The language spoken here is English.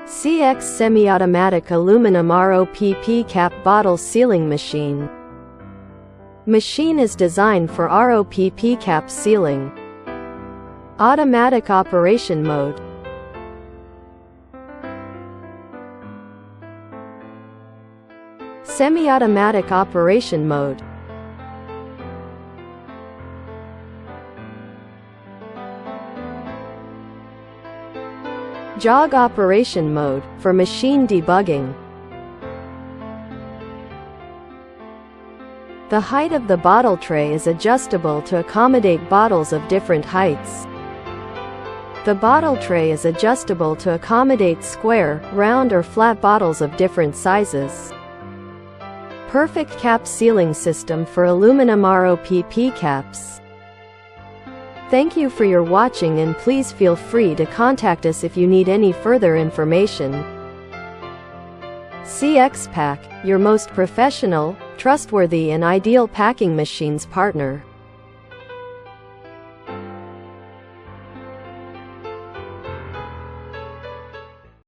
CX Semi-Automatic Aluminum ROPP Cap Bottle Sealing Machine. Machine is designed for ROPP cap sealing. Automatic operation mode. Semi-automatic operation mode. Jog operation mode, for machine debugging. The height of the bottle tray is adjustable to accommodate bottles of different heights. The bottle tray is adjustable to accommodate square, round or flat bottles of different sizes. Perfect cap sealing system for aluminum ROPP caps. Thank you for your watching, and please feel free to contact us if you need any further information. CX Pack, your most professional, trustworthy and ideal packing machines partner.